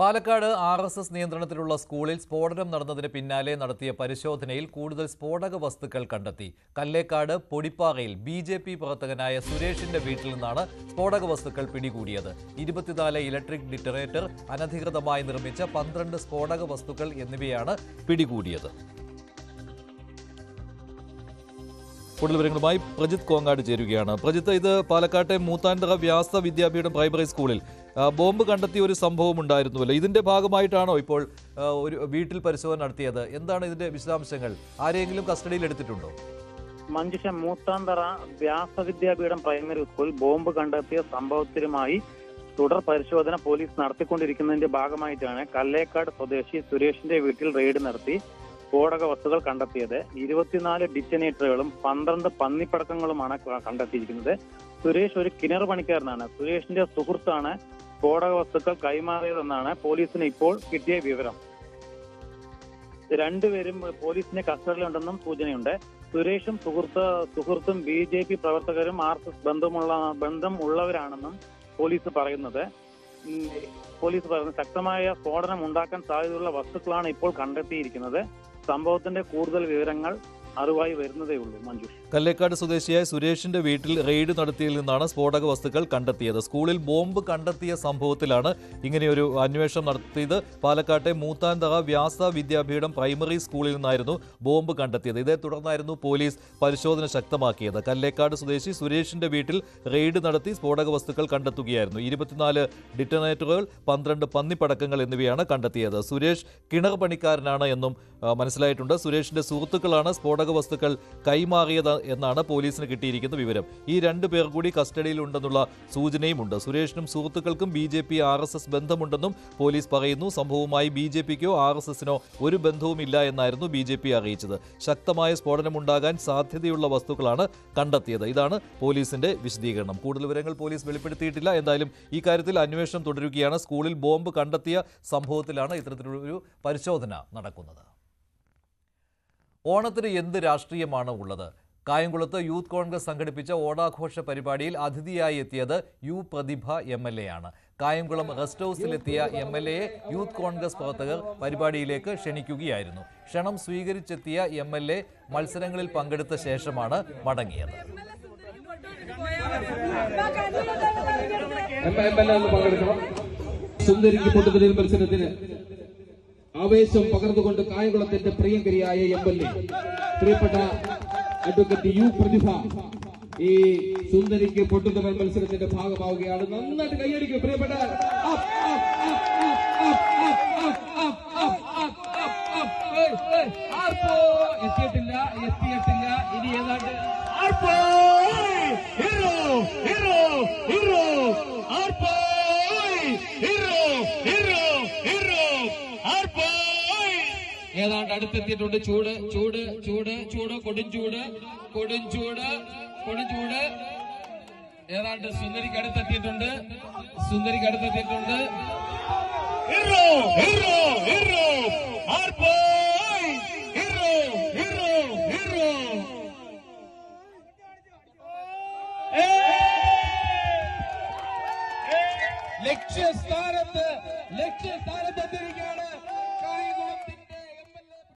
Palakkad RSS നിയന്ത്രണത്തിലുള്ള സ്കൂളിൽ സ്ഫോടനം നടന്നതിന് പിന്നാലെ നടത്തിയ പരിശോധനയിൽ കൂടുതൽ സ്ഫോടക വസ്തുക്കൾ കണ്ടെത്തി. കല്ലേക്കാട് പൊടിപ്പാറയിൽ BJP പ്രവർത്തകനായ സുരേഷിന്റെ വീട്ടിൽ നിന്നാണ് സ്ഫോടക വസ്തുക്കൾ പിടികൂടിയത്. 24 ഇലക്ട്രിക് ഡിറ്റനേറ്റർ, അനധികൃതമായി നിർമ്മിച്ച 12 സ്ഫോടക വസ്തുക്കൾ എന്നിവയാണ് പിടികൂടിയത്. കൂടുതൽ വിവരങ്ങളുമായി പ്രജിത്ത് കോങ്ങാട് ചേരുകയാണ്. പ്രജിത്ത്, ഇത് പാലക്കാട്ടെ മൂത്താൻതറ വ്യാസ വിദ്യാപീഠം പ്രൈമറി സ്കൂളിൽ ബോംബ് കണ്ടെത്തിയ ഒരു സംഭവം ഉണ്ടായിരുന്നുവല്ലോ. ഇതിന്റെ ഭാഗമായിട്ടാണോ ഇപ്പോൾ ഒരു വീട്ടിൽ പരിശോധന നടത്തിയത്? എന്താണ് ഇതിന്റെ വിശദാംശങ്ങൾ? ആരെയെങ്കിലും കസ്റ്റഡിയിൽ എടുത്തിട്ടുണ്ടോ? മഞ്ജുഷ, മൂത്താന്തറ വ്യാസ വിദ്യാപീഠം പ്രൈമറി സ്കൂൾ ബോംബ് കണ്ടെത്തിയ സംഭവത്തിലുമായി തുടർ പരിശോധന പോലീസ് നടത്തിക്കൊണ്ടിരിക്കുന്നതിന്റെ ഭാഗമായിട്ടാണ് കല്ലേക്കാട് സ്വദേശി സുരേഷിന്റെ വീട്ടിൽ റെയ്ഡ് നടത്തി സ്ഫോടക വസ്തുക്കൾ കണ്ടെത്തിയത്. 24 ഡിറ്റനേറ്ററുകളും 12 പന്നിപ്പടക്കങ്ങളുമാണ് കണ്ടെത്തിയിരിക്കുന്നത്. സുരേഷ് ഒരു കിണർ പണിക്കാരനാണ്. സുരേഷിന്റെ സുഹൃത്താണ് സ്ഫോടക വസ്തുക്കൾ കൈമാറിയതെന്നാണ് പോലീസിന് ഇപ്പോൾ കിട്ടിയ വിവരം. രണ്ടുപേരും പോലീസിന്റെ കസ്റ്റഡിയിലുണ്ടെന്നും സൂചനയുണ്ട്. സുരേഷും സുഹൃത്തും BJP പ്രവർത്തകരും RSS ബന്ധം ഉള്ളവരാണെന്നും പോലീസ് പറയുന്നത്. ശക്തമായ സ്ഫോടനം ഉണ്ടാക്കാൻ സാധ്യതയുള്ള വസ്തുക്കളാണ് ഇപ്പോൾ കണ്ടെത്തിയിരിക്കുന്നത്. സംഭവത്തിന്റെ കൂടുതൽ വിവരങ്ങൾ അറിവായി വരുന്നതേ ഉള്ളൂ. മഞ്ജു, കല്ലേക്കാട് സ്വദേശിയായ സുരേഷിന്റെ വീട്ടിൽ റെയ്ഡ് നടത്തിയതിൽ നിന്നാണ് സ്ഫോടക വസ്തുക്കൾ കണ്ടെത്തിയത്. സ്കൂളിൽ ബോംബ് കണ്ടെത്തിയ സംഭവത്തിലാണ് ഇങ്ങനെയൊരു അന്വേഷണം നടത്തിയത്. പാലക്കാട്ടെ മൂത്താൻതറ വ്യാസ വിദ്യാപീഠം പ്രൈമറി സ്കൂളിൽ നിന്നായിരുന്നു ബോംബ് കണ്ടെത്തിയത്. ഇതേ തുടർന്നായിരുന്നു പോലീസ് പരിശോധന ശക്തമാക്കിയത്. കല്ലേക്കാട് സ്വദേശി സുരേഷിന്റെ വീട്ടിൽ റെയ്ഡ് നടത്തി സ്ഫോടക വസ്തുക്കൾ കണ്ടെത്തുകയായിരുന്നു. 24 ഡിറ്റനേറ്ററുകൾ, 12 പന്നിപ്പടക്കങ്ങൾ എന്നിവയാണ് കണ്ടെത്തിയത്. സുരേഷ് കിണർ പണിക്കാരനാണ് എന്നും മനസ്സിലായിട്ടുണ്ട്. സുരേഷിന്റെ സുഹൃത്തുക്കളാണ് സ്ഫോടക വസ്തുക്കൾ കൈമാറിയത് എന്നാണ് പോലീസിന് കിട്ടിയിരിക്കുന്ന വിവരം. ഈ 2 പേർ കൂടി കസ്റ്റഡിയിലുണ്ടെന്നുള്ള സൂചനയുമുണ്ട്. സുരേഷിനും സുഹൃത്തുക്കൾക്കും BJP RSS ബന്ധമുണ്ടെന്നും പോലീസ് പറയുന്നു. സംഭവവുമായി BJPക്കോ RSSനോ ഒരു ബന്ധവുമില്ല എന്നായിരുന്നു BJP അറിയിച്ചത്. ശക്തമായ സ്ഫോടനമുണ്ടാകാൻ സാധ്യതയുള്ള വസ്തുക്കളാണ് കണ്ടെത്തിയത്. ഇതാണ് പോലീസിന്റെ വിശദീകരണം. കൂടുതൽ വിവരങ്ങൾ പോലീസ് വെളിപ്പെടുത്തിയിട്ടില്ല. എന്തായാലും ഈ കാര്യത്തിൽ അന്വേഷണം തുടരുകയാണ്. സ്കൂളിൽ ബോംബ് കണ്ടെത്തിയ സംഭവത്തിലാണ് ഇത്തരത്തിലൊരു പരിശോധന നടക്കുന്നത്. ഓണത്തിന് എന്ത് രാഷ്ട്രീയമാണ് ഉള്ളത്? കായംകുളത്ത് യൂത്ത് കോൺഗ്രസ് സംഘടിപ്പിച്ച ഓണാഘോഷ പരിപാടിയിൽ അതിഥിയായി എത്തിയത് പ്രതിഭ MLA ആണ്. കായംകുളം റെസ്റ്റ് ഹൗസിലെത്തിയ MLAയെ യൂത്ത് കോൺഗ്രസ് പ്രവർത്തകർ പരിപാടിയിലേക്ക് ക്ഷണിക്കുകയായിരുന്നു. ക്ഷണം സ്വീകരിച്ചെത്തിയ MLA മത്സരങ്ങളിൽ പങ്കെടുത്ത ശേഷമാണ് മടങ്ങിയത്. ആവേശം പകർന്നുകൊണ്ട് കായംകുളത്തിന്റെ പ്രിയങ്കരിയായ MLA പ്രിയപ്പെട്ട അഡ്വക്കേറ്റ് പ്രതിഭ ഈ സുന്ദരിക്ക് പൊട്ടുതവൻ മത്സരത്തിന്റെ ഭാഗമാവുകയാണ്. നന്നായിട്ട് കൈയടിക്കും പ്രിയപ്പെട്ട. എത്തിയിട്ടില്ല ഇനി ഏതാണ്ട് ഏതാണ്ട് അടുത്തെത്തിയിട്ടുണ്ട്. ചൂട് കൊടുംചൂട് ഏതാണ്ട് സുന്ദരിക്ക് അടുത്തെത്തിയിട്ടുണ്ട്. ലക്ഷ്യസ്ഥാനത്ത്